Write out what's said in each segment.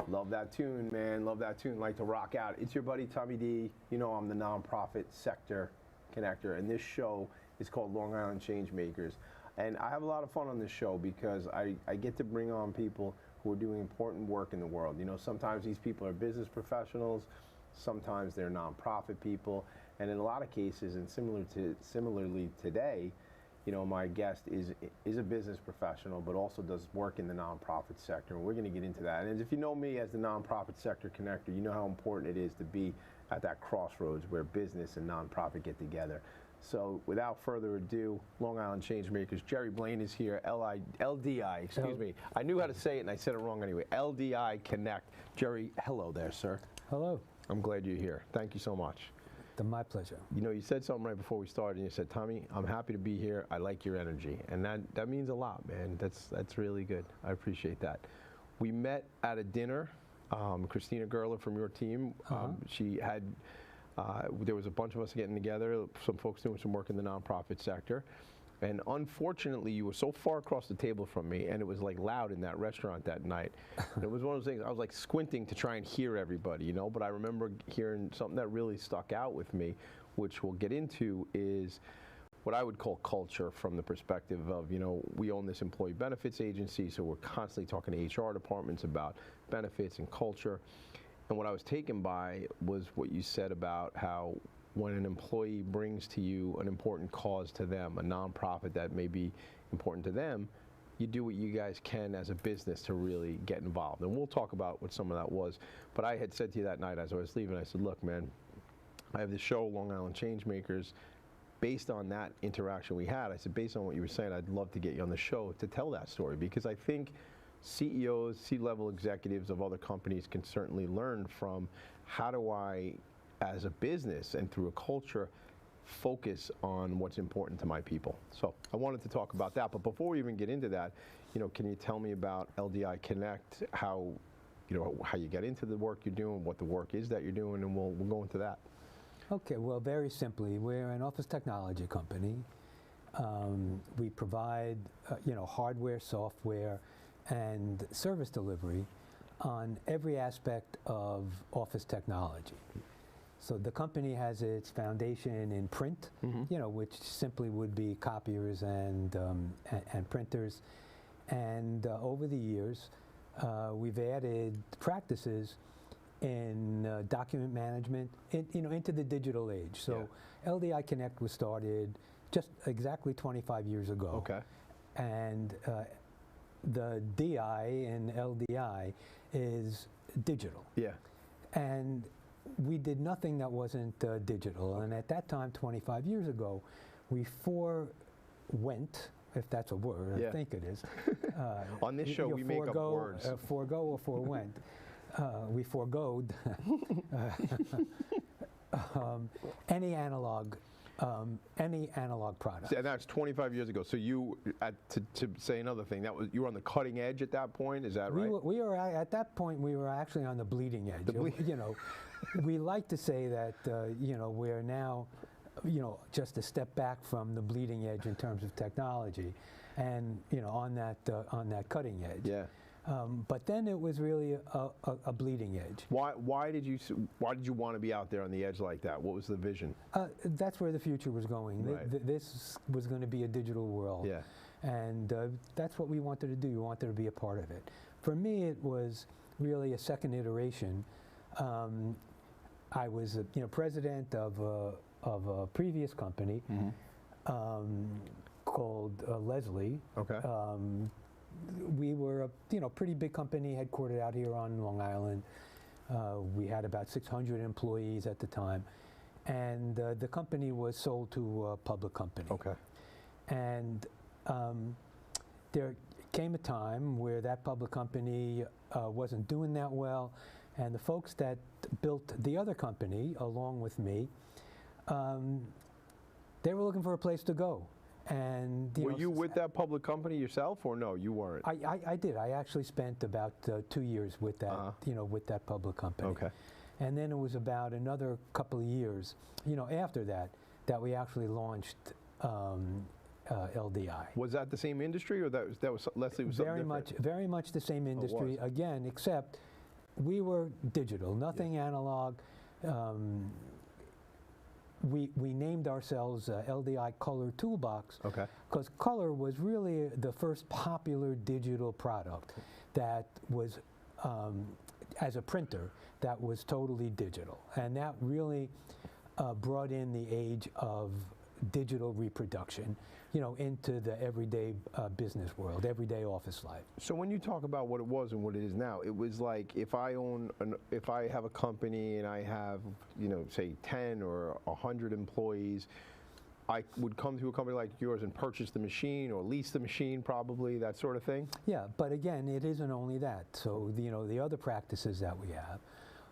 Love that tune, man. Love that tune. Like to rock out. It's your buddy Tommy D. You know I'm the nonprofit sector connector, and this show is called Long Island Changemakers. And I have a lot of fun on this show because I get to bring on people who are doing important work in the world. You know, sometimes these people are business professionals, sometimes they're nonprofit people, and in a lot of cases, and similarly today, you know, my guest is a business professional, but also does work in the nonprofit sector, and we're going to get into that. And if you know me as the nonprofit sector connector, you know how important it is to be at that crossroads where business and nonprofit get together. So without further ado, Long Island Changemakers, Jerry Blaine is here, LDI, excuse me. I knew how to say it and I said it wrong anyway, LDI Connect. Jerry, hello there, sir. Hello. I'm glad you're here. Thank you so much. My pleasure. You know, you said something right before we started, and you said, Tommy, I'm happy to be here. I like your energy. And that means a lot, man. That's really good. I appreciate that. We met at a dinner. Christina Gerler from your team, she had, there was a bunch of us getting together, some folks doing some work in the nonprofit sector. And unfortunately, you were so far across the table from me, and it was like loud in that restaurant that night. And it was one of those things, I was like squinting to try and hear everybody, you know, but I remember hearing something that really stuck out with me, which we'll get into, is what I would call culture from the perspective of, you know, we own this employee benefits agency, so we're constantly talking to HR departments about benefits and culture. And what I was taken by was what you said about how when an employee brings to you an important cause to them, a nonprofit that may be important to them, you do what you guys can as a business to really get involved. And we'll talk about what some of that was. But I had said to you that night as I was leaving, I said, look, man, I have this show, Long Island Changemakers. Based on that interaction we had, I said, based on what you were saying, I'd love to get you on the show to tell that story, because I think CEOs, C-level executives of other companies can certainly learn from how do I, as a business and through a culture, focus on what's important to my people. So I wanted to talk about that, but before we even get into that, you know, can you tell me about LDI Connect, how, you know, how you get into the work you're doing, what the work is that you're doing, and we'll go into that. Okay, well, very simply, we're an office technology company. We provide, you know, hardware, software, and service delivery on every aspect of office technology. So the company has its foundation in print, you know, which simply would be copiers and printers. And over the years, we've added practices in document management, you know, into the digital age. So LDI Connect was started just exactly 25 years ago. Okay. And the DI in LDI is digital. Yeah. And we did nothing that wasn't digital. And at that time, 25 years ago, we forewent, if that's a word, I think it is. On this show, we make up words. Forego or forewent. We foregoed any analog product. And that's 25 years ago. So you, to say another thing, that was, you were on the cutting edge at that point. Is that right? We were at that point. We were actually on the bleeding edge. You know, we like to say that you know, we're now, you know, just a step back from the bleeding edge in terms of technology, and you know, on that cutting edge. Yeah. But then it was really a bleeding edge. Why did you want to be out there on the edge like that? What was the vision? That's where the future was going. Right. This was going to be a digital world. Yeah. And that's what we wanted to do. We wanted to be a part of it. For me, it was really a second iteration. I was, you know, president of a previous company called Leslie. Okay. We were a, you know, pretty big company headquartered out here on Long Island. We had about 600 employees at the time, and the company was sold to a public company. Okay. And there came a time where that public company wasn't doing that well, and the folks that built the other company along with me, they were looking for a place to go. And were you with that public company yourself, or no, you weren't? I did. I actually spent about 2 years with that, you know, with that public company. Okay. And then it was about another couple of years, you know, after that, that we actually launched LDI. Was that the same industry, or that was Leslie was something different? Very much the same industry. Again, except we were digital, nothing analog. We named ourselves LDI Color Toolbox because color was really the first popular digital product that was, as a printer, that was totally digital. And that really brought in the age of digital reproduction, you know, into the everyday business world, everyday office life. So when you talk about what it was and what it is now, it was like if I have a company and I have, you know, say 10 or 100 employees, I would come to a company like yours and purchase the machine or lease the machine, probably, that sort of thing? Yeah, but again, it isn't only that. So, you know, the other practices that we have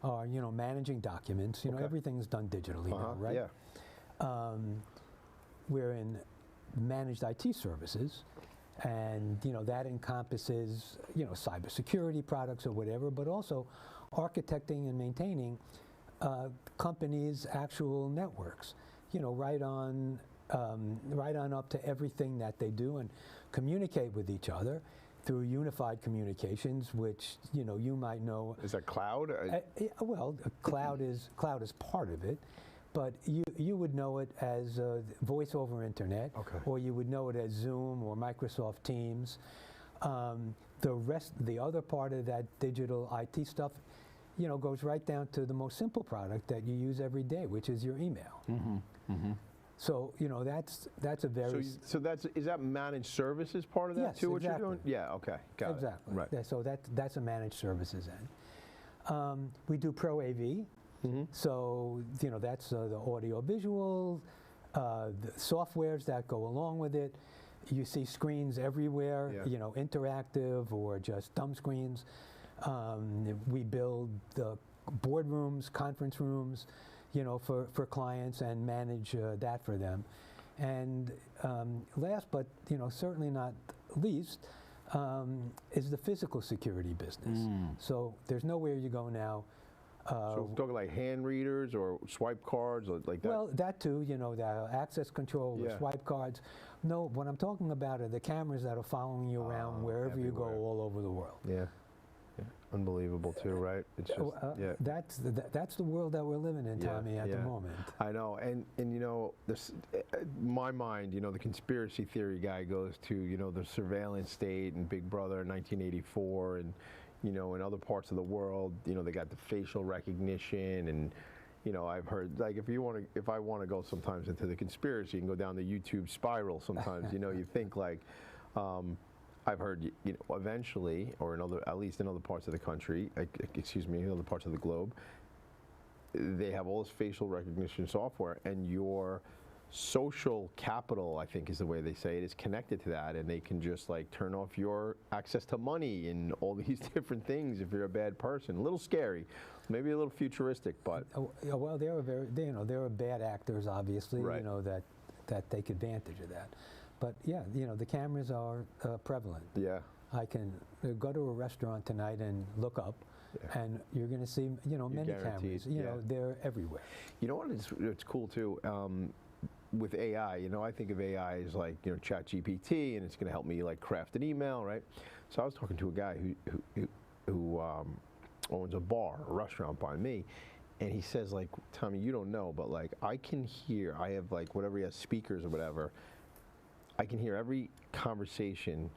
are, you know, managing documents. You know, everything's done digitally now, right? Yeah. We're in managed IT services, and you know that encompasses, you know, cybersecurity products or whatever, but also architecting and maintaining companies' actual networks. You know, right on up to everything that they do and communicate with each other through unified communications, which, you know, you might know. Is that cloud? Well, cloud is part of it. But you would know it as voice over internet, or you would know it as Zoom or Microsoft Teams. The other part of that digital IT stuff, you know, goes right down to the most simple product that you use every day, which is your email. So, you know, that's a very... So is that managed services part of that too, what you're doing? Yeah, okay, got it. Exactly. Right. Yeah, so that's a managed services end. We do Pro AV. So, you know, that's the audio visual, the softwares that go along with it. You see screens everywhere, you know, interactive or just dumb screens. We build the boardrooms, conference rooms, you know, for clients and manage that for them. And last but, you know, certainly not least, is the physical security business. So there's nowhere you go now. So we're talking like hand readers or swipe cards or like that? Well, that too, you know, the access control, the swipe cards. No, what I'm talking about are the cameras that are following you around wherever you go all over the world. Yeah. Unbelievable too, right? It's just, that's the world that we're living in, Tommy, at the moment. I know, and you know, this, my mind, you know, the conspiracy theory guy goes to, you know, the surveillance state and Big Brother in 1984 and, you know, in other parts of the world, you know, they got the facial recognition, and, you know, I've heard, like, if I want to go sometimes into the conspiracy and go down the YouTube spiral sometimes, you know, you think like, I've heard, you know, eventually, or at least in other parts of the country, excuse me, in other parts of the globe, they have all this facial recognition software, and your social capital, I think is the way they say it, is connected to that, and they can just like turn off your access to money and all these different things if you're a bad person. A little scary, maybe a little futuristic, but well, there are bad actors, obviously, you know, that take advantage of that. But yeah, you know, the cameras are prevalent. Yeah, I can go to a restaurant tonight and look up. And you're going to see, you know, many cameras. You know, they're everywhere. You know what? It's cool too. With AI, you know, I think of AI as like, you know, ChatGPT, and it's going to help me like craft an email, right? So I was talking to a guy who owns a bar, a restaurant by me, and he says like, Tommy, you don't know, but like I can hear, I have like whatever he has, speakers or whatever, I can hear every conversation,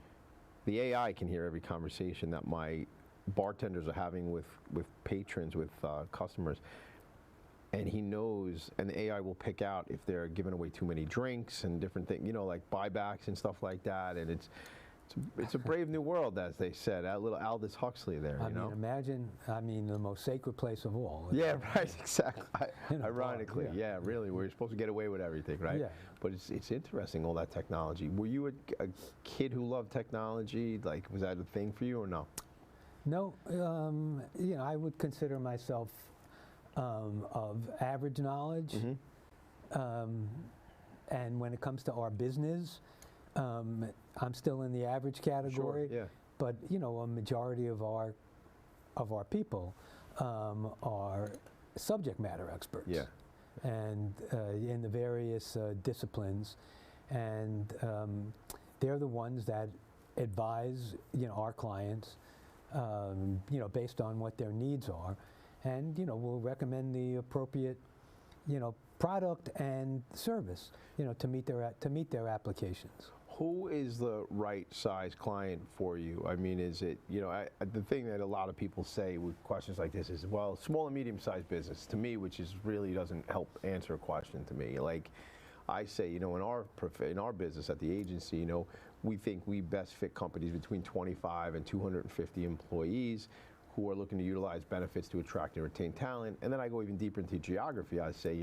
the AI can hear every conversation that my bartenders are having with patrons, with customers. And he knows, and the AI will pick out if they're giving away too many drinks and different things, you know, like buybacks and stuff like that. And it's a brave new world, as they said. That little Aldous Huxley there, you know? I mean, imagine, the most sacred place of all. Yeah, right, exactly. Ironically, yeah, really, we're supposed to get away with everything, right? Yeah. But it's interesting, all that technology. Were you a kid who loved technology? Like, was that a thing for you or no? No, you know, I would consider myself of average knowledge, and when it comes to our business, I'm still in the average category. Sure, yeah. But you know, a majority of our people are subject matter experts. Yeah. And in the various disciplines, and they're the ones that advise, you know, our clients based on what their needs are, and we'll recommend the appropriate, product and service, to meet their applications. Who is the right size client for you? I mean, is it, the thing that a lot of people say with questions like this is, well, small and medium sized business to me, which is really doesn't help answer a question to me. Like I say, in our business at the agency, we think we best fit companies between 25 and 250 employees who are looking to utilize benefits to attract and retain talent. And then I go even deeper into geography. I say,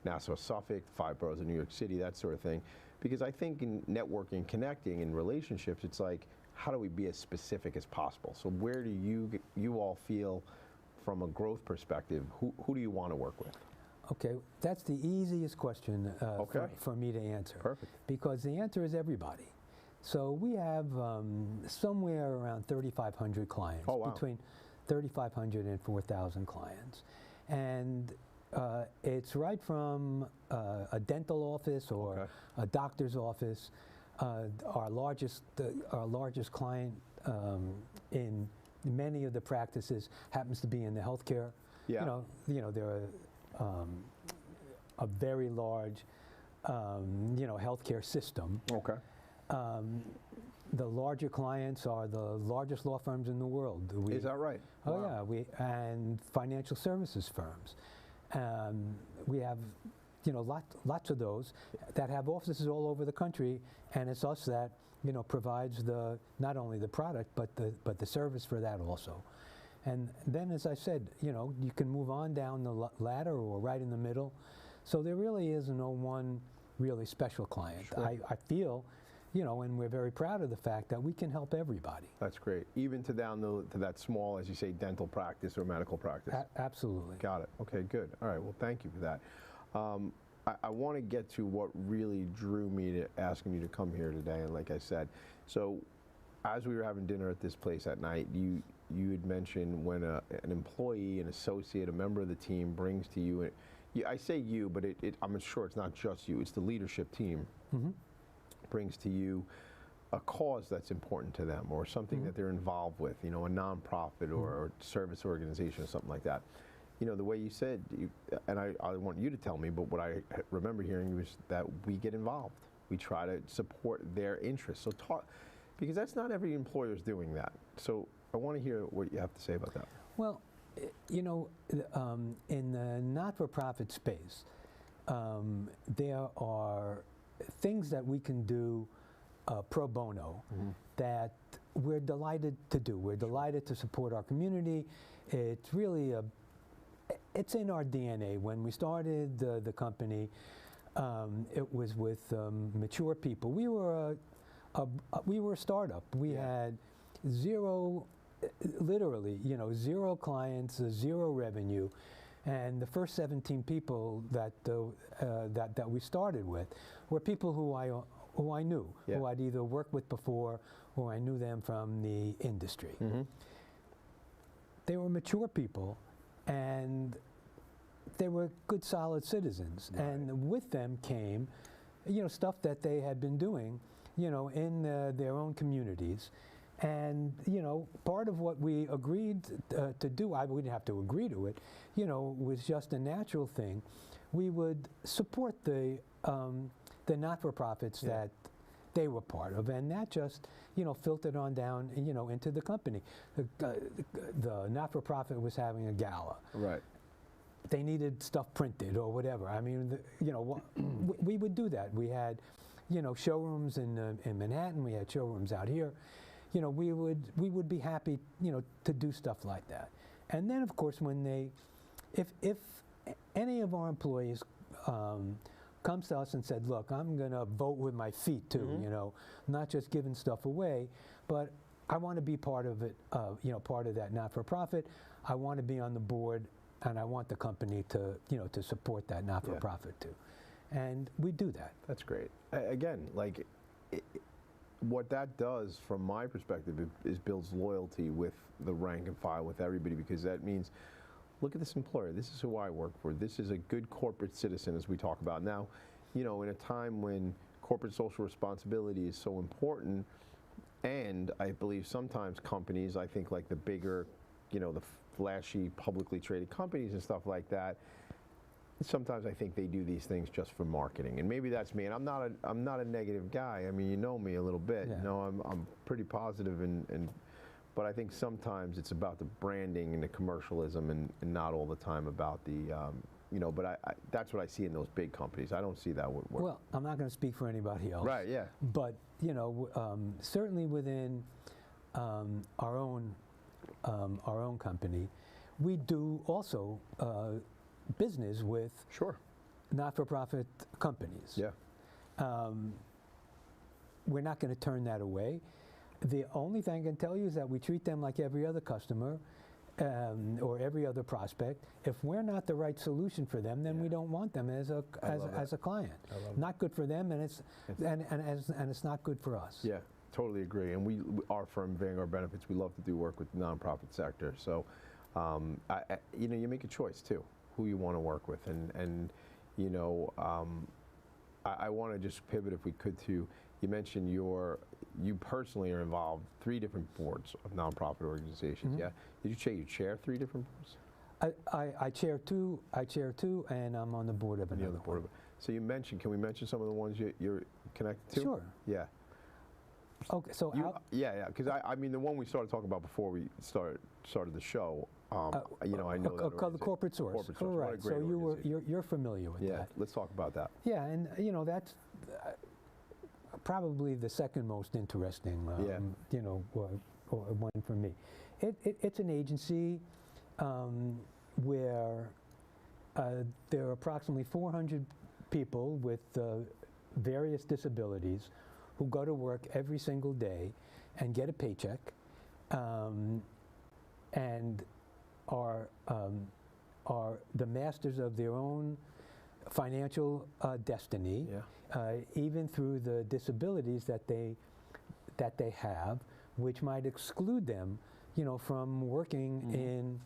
Nassau, Suffolk, 5 boroughs of New York City, that sort of thing. Because I think in networking, connecting, and relationships, it's like, how do we be as specific as possible? So where do you all feel, from a growth perspective, who do you want to work with? Okay, that's the easiest question for me to answer. Perfect. Because the answer is everybody. So we have somewhere around 3,500 clients, oh, wow. between 3,500 and 4,000 clients. And it's right from a dental office or a doctor's office. Our largest client in many of the practices happens to be in the healthcare. Yeah. They're a very large, healthcare system. Okay. The larger clients are the largest law firms in the world. Is that right? Oh, wow. Yeah, and financial services firms. We have, lots of those that have offices all over the country, and it's us that, provides not only the product but the service for that also. And then, as I said, you can move on down the ladder or right in the middle. So there really is no one really special client. Sure. I feel, and we're very proud of the fact that we can help everybody. That's great. Even to that small, as you say, dental practice or medical practice. Absolutely. Got it. Okay, good. All right. Well, thank you for that. I want to get to what really drew me to asking you to come here today. And like I said, so as we were having dinner at this place at night, you had mentioned when an employee, an associate, a member of the team brings to you, I say you, but I'm sure it's not just you, it's the leadership team, brings to you a cause that's important to them or something that they're involved with, a nonprofit or service organization or something like that. The way you said, and I want you to tell me, but what I remember hearing was that we get involved. We try to support their interests. So because that's not every employer is doing that. So I want to hear what you have to say about that. Well, in the not-for-profit space, there are things that we can do pro bono that we're delighted to do. We're delighted to support our community. It's really it's in our DNA. When we started the company, it was with mature people. We were a startup. We had literally, zero clients, zero revenue, and the first 17 people that we started with were people who I knew, who I'd either worked with before or I knew them from the industry. They were mature people, and they were good, solid citizens. Right. And with them came, stuff that they had been doing, in their own communities. And, part of what we agreed to do, we didn't have to agree to it, was just a natural thing. We would support the not-for-profits that they were part of, and that just, filtered on down, into the company. The not-for-profit was having a gala. Right. They needed stuff printed or whatever. I mean, we would do that. We had, showrooms in Manhattan. We had showrooms out here. We would be happy, to do stuff like that. And then, of course, if any of our employees comes to us and said, look, I'm going to vote with my feet too, not just giving stuff away, but I want to be part of it, part of that not-for-profit. I want to be on the board, and I want the company to, to support that not-for-profit too. And we do that. That's great. Again, what that does, from my perspective, is builds loyalty with the rank and file, with everybody, because that means, look at this employer. This is who I work for. This is a good corporate citizen, as we talk about now. In a time when corporate social responsibility is so important, And I believe sometimes companies, I think like the bigger, the flashy publicly traded companies and stuff like that, sometimes I think they do these things just for marketing. And maybe that's me. And I'm not a negative guy. I mean, you know me a little bit. Yeah. I'm pretty positive but I think sometimes it's about the branding and the commercialism and not all the time about the but that's what I see in those big companies. I don't see that with work. Well, I'm not going to speak for anybody else. Right, yeah. But, certainly within our own company, we do also business with Sure. not-for-profit companies. Yeah. We're not going to turn that away. The only thing I can tell you is that we treat them like every other customer or every other prospect. If we're not the right solution for them, then we don't want them as a client. Not good for them, and it's not good for us. Yeah, totally agree. And our firm, Vanguard Benefits, we love to do work with the nonprofit sector. So, you make a choice too, who you want to work with, and I want to just pivot, if we could, to, you mentioned you personally are involved 3 different boards of nonprofit organizations. Mm-hmm. Yeah, did you say you chair 3 different boards? I chair 2. I chair 2, and I'm on the board of another board. So can we mention some of the ones you're connected to? Sure. Yeah. Okay. So because I mean, the one we started talking about before we started the show. I know that called the Corporate Source. Corporate Source. Right. So you're familiar with that. Yeah. Let's talk about that. Yeah, and that's probably the second most interesting. One for me. It's an agency where there are approximately 400 people with various disabilities who go to work every single day and get a paycheck and are the masters of their own financial destiny, even through the disabilities that they have, which might exclude them, from working in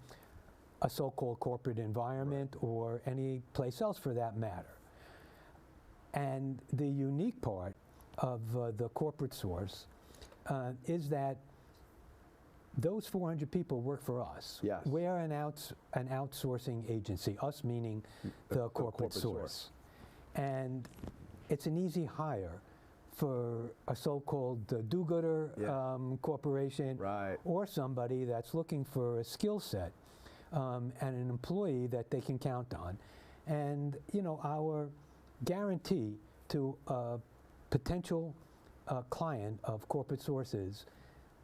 a so-called corporate environment or any place else for that matter. And the unique part of the Corporate Source is that those 400 people work for us. Yes. We're an outsourcing agency, us meaning the Corporate Source. And it's an easy hire for a so-called do-gooder corporation, right, or somebody that's looking for a skill set and an employee that they can count on. And, our guarantee to a potential client of Corporate Sources,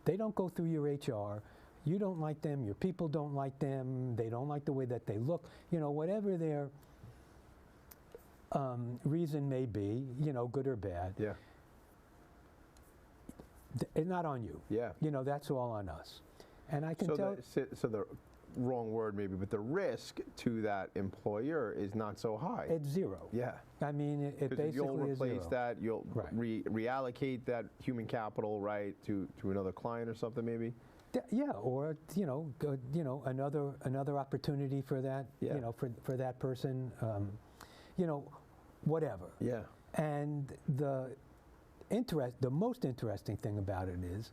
they don't go through your HR. You don't like them. Your people don't like them. They don't like the way that they look. Whatever their reason may be, good or bad. Yeah. It's not on you. Yeah. That's all on us. And I can tell. So the wrong word maybe, but the risk to that employer is not so high. It's zero. Yeah. I mean, it basically you'll replace is that. You'll reallocate that human capital, right, to another client or something maybe. Yeah, or another opportunity for that. For that person. Whatever. Yeah. And the most interesting thing about it is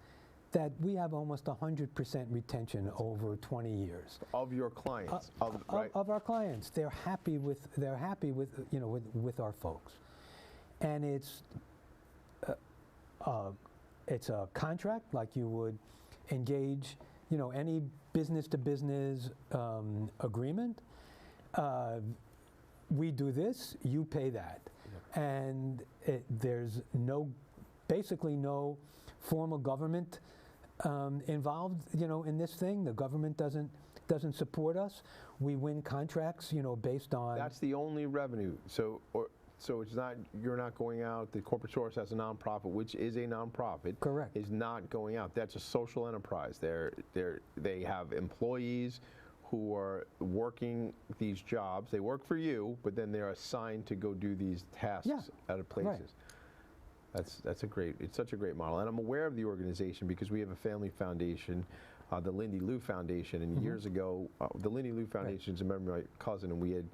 that we have almost 100% retention over 20 years of your clients. Of our clients. They're happy with with our folks, and it's a contract like you would engage any business to business agreement. We do this, you pay that, and there's basically no formal government involved, in this thing. The government doesn't support us. We win contracts, based on. That's the only revenue. So it's not, you're not going out. The Corporate Source as a nonprofit, which is a nonprofit, correct, is not going out. That's a social enterprise. They have employees who are working these jobs. They work for you, but then they're assigned to go do these tasks at other places. Right. It's such a great model. And I'm aware of the organization because we have a family foundation, the Lindy Lou Foundation, and years ago, the Lindy Lou Foundation is a member of my cousin, and we had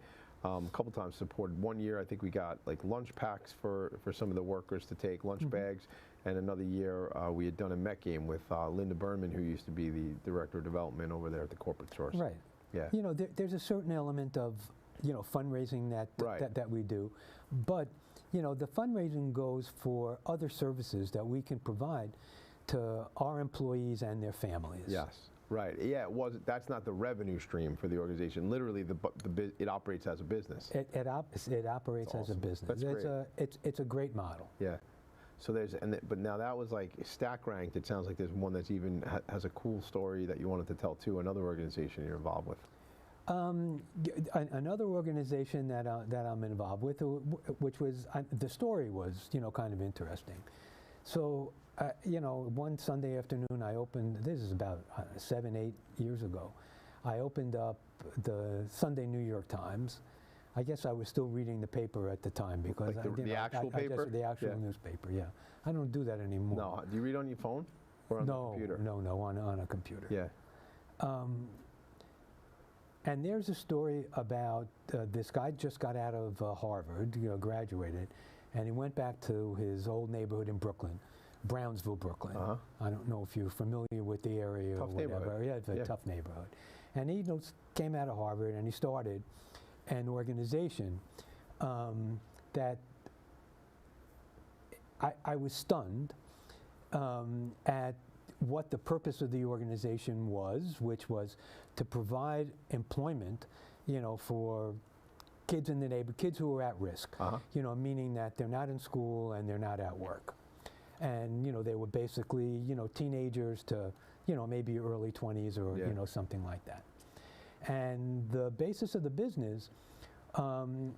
a couple times supported. One year, I think we got like lunch packs for some of the workers to take, lunch bags, And another year, we had done a Met game with Linda Berman, who used to be the director of development over there at the corporate source. Right. Yeah. You know, there's a certain element of, you know, fundraising that we do, but you know, the fundraising goes for other services that we can provide to our employees and their families. Yes. Right. Yeah. That's not the revenue stream for the organization. Literally, it operates as a business. It operates as a business. That's great. It's a great model. Yeah. So but now that was like stack ranked. It sounds like there's one that's even has a cool story that you wanted to tell too. Another organization you're involved with. Another organization that I'm involved with, which was the story was, you know, kind of interesting. So you know, one Sunday afternoon I opened. This is about 7-8 years ago. I opened up the Sunday New York Times. I guess I was still reading the paper at the time because like the actual paper? The actual newspaper, yeah. I don't do that anymore. No, do you read on your phone or on the computer? No, on a computer. Yeah. And there's a story about this guy just got out of Harvard, you know, graduated, and he went back to his old neighborhood in Brooklyn, Brownsville, Brooklyn. I don't know if you're familiar with the area or whatever. Yeah, it's a tough neighborhood. And he came out of Harvard and he started an organization that I was stunned at what the purpose of the organization was, which was to provide employment, you know, for kids in the neighborhood, kids who are at risk, you know, meaning that they're not in school and they're not at work. And, you know, they were basically, you know, teenagers to, you know, maybe early 20s or, you know, something like that. And the basis of the business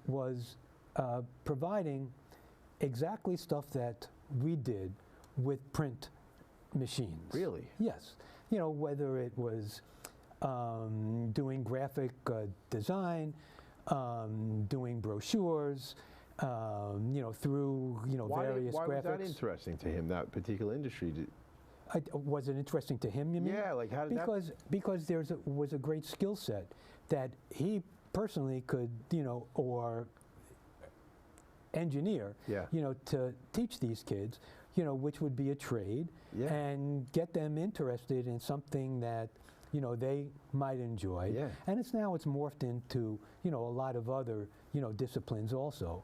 was providing exactly stuff that we did with print machines. Really? Yes. You know, whether it was doing graphic design, doing brochures, you know, through, you know, various graphics. Why was that interesting to him, that particular industry? Was it interesting to him, you mean? Yeah, like how did because there was a great skill set that he personally could, you know, or engineer, you know, to teach these kids, you know, which would be a trade, and get them interested in something that, you know, they might enjoy. And it's morphed into, you know, a lot of other, you know, disciplines also.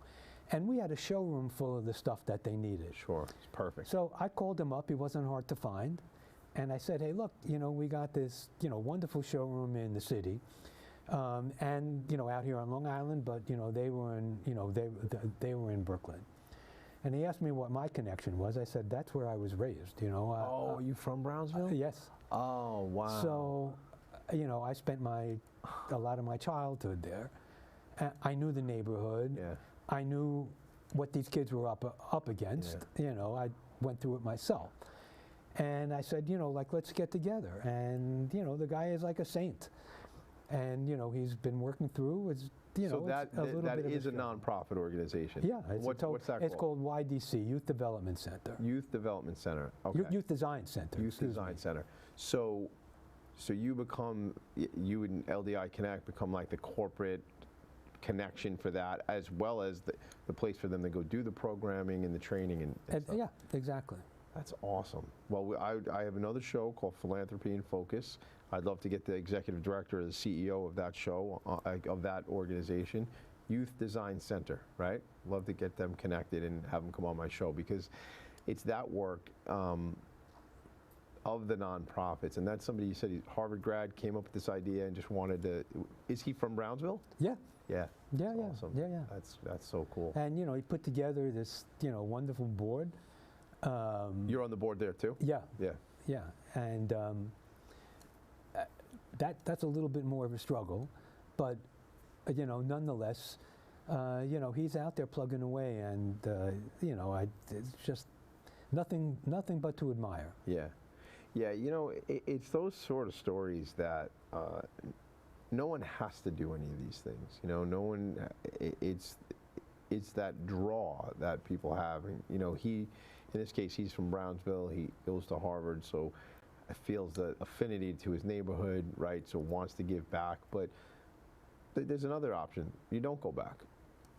And we had a showroom full of the stuff that they needed. Sure, it's perfect. So I called him up. He wasn't hard to find. And I said, hey, look, you know, we got this, you know, wonderful showroom in the city. And, you know, out here on Long Island, but, you know, they were in, you know, they were in Brooklyn. And he asked me what my connection was. I said, that's where I was raised, you know. Are you from Brownsville? Yes. Oh, wow. So, you know, I spent a lot of my childhood there. I knew the neighborhood. I knew what these kids were up against. You know, I went through it myself. And I said, you know, like, let's get together. And, you know, the guy is like a saint. And, you know, he's been working through, you know, that is a nonprofit organization. Yeah. What's that It's called YDC, Youth Development Center. Youth Development Center. Okay. Youth Design Center. Youth Design Center. So you and LDI Connect become like the corporate connection for that, as well as the place for them to go do the programming and the training and stuff. Yeah, exactly. That's awesome. Well, I have another show called Philanthropy in Focus. I'd love to get the executive director or the CEO of that show, of that organization, Youth Design Center, right? Love to get them connected and have them come on my show, because it's that work of the nonprofits. And that's somebody, you said, he's Harvard grad, came up with this idea and just wanted to, is he from Brownsville? Yeah. Yeah. Yeah, awesome. Yeah. That's so cool. And, you know, he put together this, you know, wonderful board. You're on the board there too? Yeah. Yeah. Yeah. And that's a little bit more of a struggle, but, you know, nonetheless, you know, he's out there plugging away, and, you know, it's just nothing but to admire. Yeah. Yeah, you know, it's those sort of stories that no one has to do any of these things. You know, no one, it's that draw that people have. And, you know, in this case, he's from Brownsville. He goes to Harvard, so feels the affinity to his neighborhood, right? So wants to give back. But there's another option. You don't go back.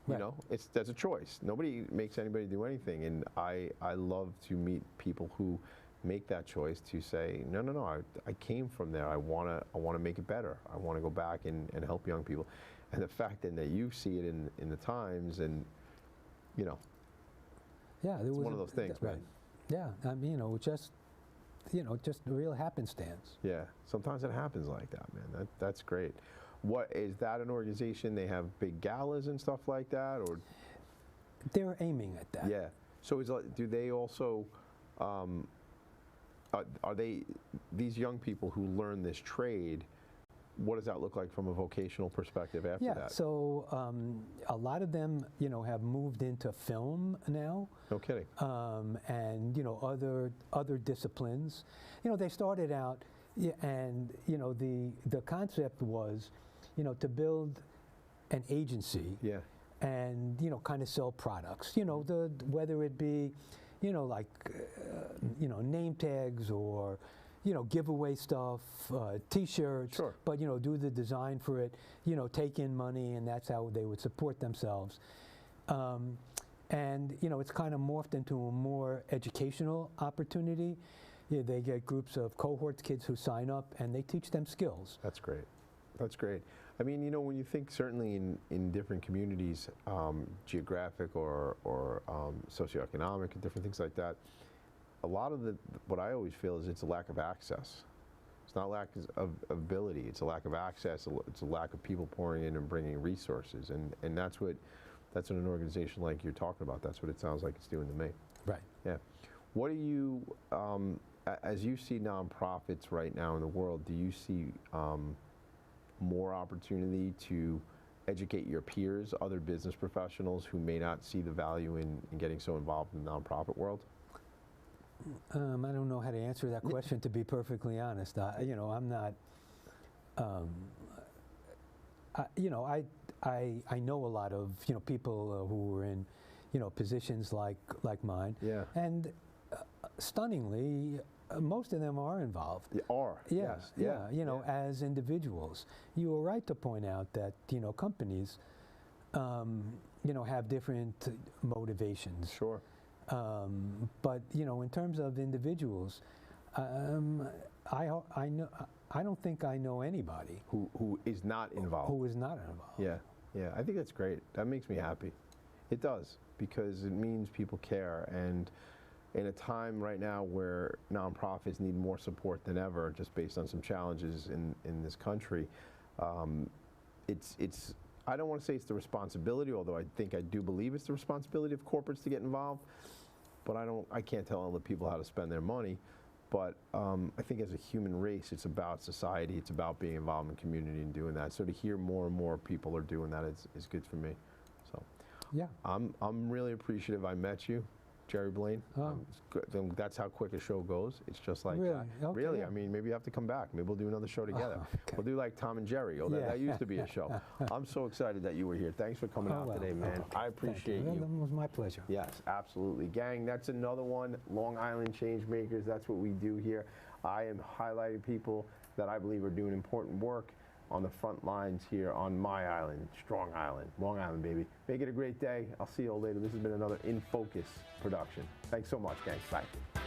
You Right. know, that's a choice. Nobody makes anybody do anything, and I love to meet people who make that choice to say, no, no, no, I came from there. I wanna make it better. I want to go back and help young people. And the fact that you see it in the Times, and you know, Yeah, there it's was one of those things, right. man. Yeah, I mean, just real happenstance. Yeah, sometimes it happens like that, man. That's great. What is that, an organization? They have big galas and stuff like that, or They're aiming at that. yeah. So do they also? Are they these young people who learn this trade? What does that look like from a vocational perspective after Yeah, that? so a lot of them, have moved into film now, No kidding. and other disciplines. They started out, and the concept was, to build an agency, Yeah. and kind of sell products. Whether it be, like name tags or giveaway stuff, T-shirts. Sure. But do the design for it. Take in money, and that's how they would support themselves. And it's kind of morphed into a more educational opportunity. They get groups of cohorts, kids who sign up, and they teach them skills. That's great. That's great. I mean, when you think certainly in different communities, geographic or socioeconomic and different things like that, a lot of what I always feel is it's a lack of access. It's not lack of ability. It's a lack of access. It's a lack of people pouring in and bringing resources. And that's what an organization like you're talking about, that's what it sounds like it's doing to me. Right. Yeah. What do you, as you see nonprofits right now in the world, do you see more opportunity to educate your peers, other business professionals who may not see the value in getting so involved in the nonprofit world? I don't know how to answer that question, to be perfectly honest. I'm not. I know a lot of people who are in positions like mine. Yeah. And stunningly, most of them are involved. They are. Yeah, Yes. yeah. As individuals, you were right to point out that companies, have different motivations. Sure. But in terms of individuals, I don't think I know anybody Who is not involved. who is not involved. Yeah. Yeah. I think that's great. That makes me happy. It does, because it means people care. And in a time right now where nonprofits need more support than ever, just based on some challenges in this country, it's I don't want to say it's the responsibility, although I do believe it's the responsibility of corporates to get involved, but I can't tell other people how to spend their money. But I think as a human race, it's about society, it's about being involved in community and doing that. So to hear more and more people are doing that is good for me. So Yeah. I'm really appreciative I met you, Jerry Blaine. Oh. That's how quick a show goes. It's just like Really? that. Okay, Really, yeah. I mean, maybe you have to come back. Maybe we'll do another show together. okay. We'll do like Tom and Jerry. Oh, Yeah. that used to be a show. I'm so excited that you were here. Thanks for coming out today, man. Okay. I appreciate Thank you. That was my pleasure. Yes, absolutely. Gang, that's another one. Long Island Changemakers, that's what we do here. I am highlighting people that I believe are doing important work on the front lines here on my island, Strong Island, Long Island, baby. Make it a great day. I'll see you all later. This has been another In Focus production. Thanks so much, gang. Bye.